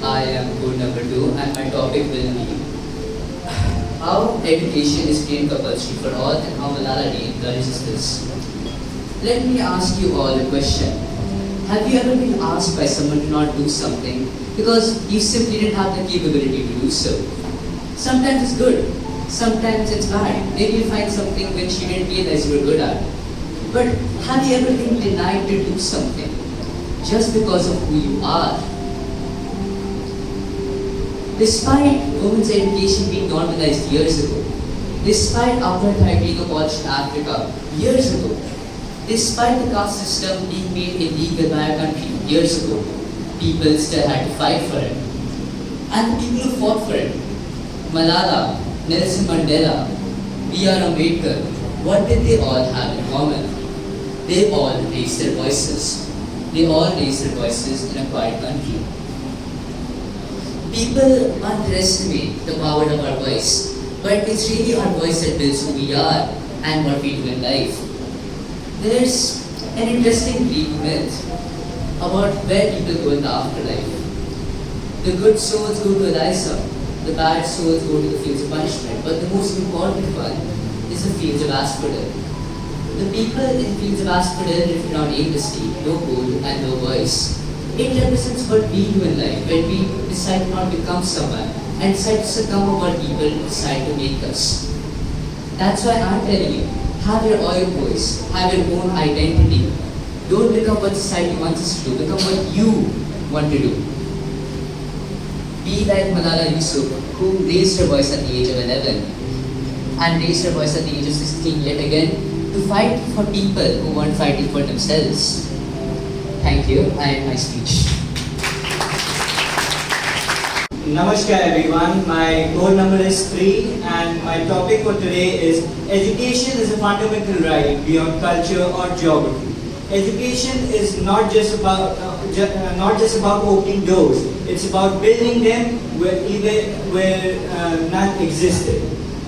I am code number 2 and my topic will be how education is made compulsory for all and how Malala encourages this. Let me ask you all a question. Have you ever been asked by someone to not do something because you simply didn't have the capability to do so? Sometimes it's good, sometimes it's bad. Maybe you find something which you didn't realize you were good at. But have you ever been denied to do something just because of who you are? Despite women's education being normalized years ago, despite apartheid being abolished in Africa years ago, despite the caste system being made illegal by our country years ago, people still had to fight for it. And the people who fought for it, Malala, Nelson Mandela, B.R. Ambedkar, what did they all have in common? They all raised their voices. They all raised their voices in a quiet country. People underestimate the power of our voice, but it's really our voice that builds who we are and what we do in life. There's an interesting Greek myth about where people go in the afterlife. The good souls go to Elysium, the bad souls go to the fields of punishment, but the most important one is the fields of asphodel. The people in fields of asphodel live around aimlessly, no goal and no voice. It represents what we do in life when we decide to not become someone and decide to succumb to what people decide to make us. That's why I'm telling you, have your own voice, have your own identity. Don't become what society wants us to do, become what you want to do. Be like Malala Yousaf, who raised her voice at the age of 11 and raised her voice at the age of 16 yet again to fight for people who weren't fighting for themselves. Thank you. I end my speech. Namaskar everyone, my code number is 3 and my topic for today is education is a fundamental right beyond culture or geography. Education is not just about opening doors, it's about building them where none existed.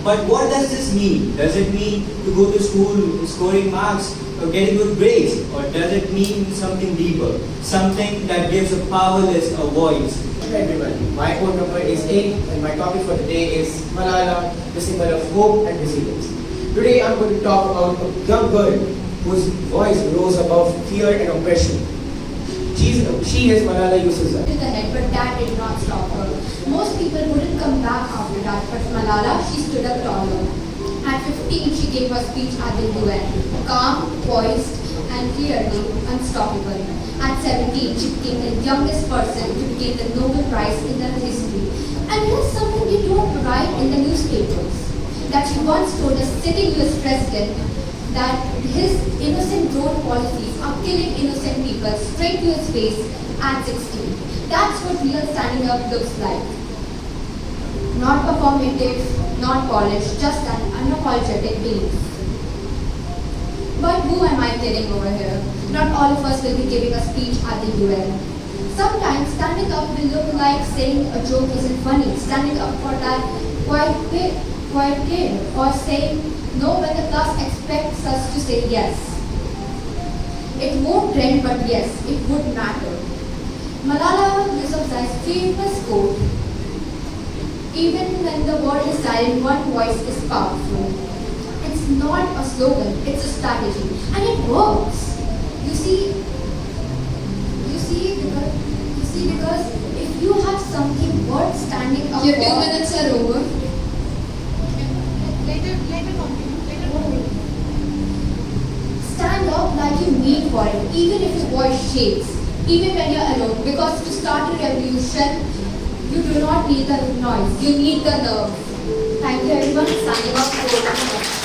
But what does this mean? Does it mean to go to school scoring marks or getting good grades? Or does it mean something deeper? Something that gives a powerless a voice? Hello everyone, my code number is 8 and my topic for today is Malala, the symbol of hope and resilience. Today I'm going to talk about a young girl whose voice rose above fear and oppression. She is Malala Yousafzai. To the head, but that did not stop her. Most people wouldn't come back after that, but Malala, she stood up taller. At 15, she gave her speech at the UN, calm, poised, and clearly unstoppable. At 17, she became the youngest person to get the Nobel Prize in the history. And here's something you don't write in the newspapers. That she once told a sitting US president that his innocent drone policies are killing innocent people straight to his face at 16. That's what real standing up looks like. Not performative, not polished, just an unapologetic belief. But who am I kidding over here? Not all of us will be giving a speech at the UN. Sometimes standing up will look like saying a joke isn't funny, standing up for that quiet kid, or saying no when the class expects us to say yes. It won't trend, but yes, it would matter. Malala Yousafzai's famous quote, even when the world is silent, one voice is powerful. It's not a slogan, it's a strategy. And it works. You see, because if you have something worth standing up Your for... 2 minutes are over. Later continue. Stand up like you mean for it, even if your voice shakes, even when you're alone. Because to start a revolution, you do not need the noise, you need the nerve. Thank you everyone, signing off.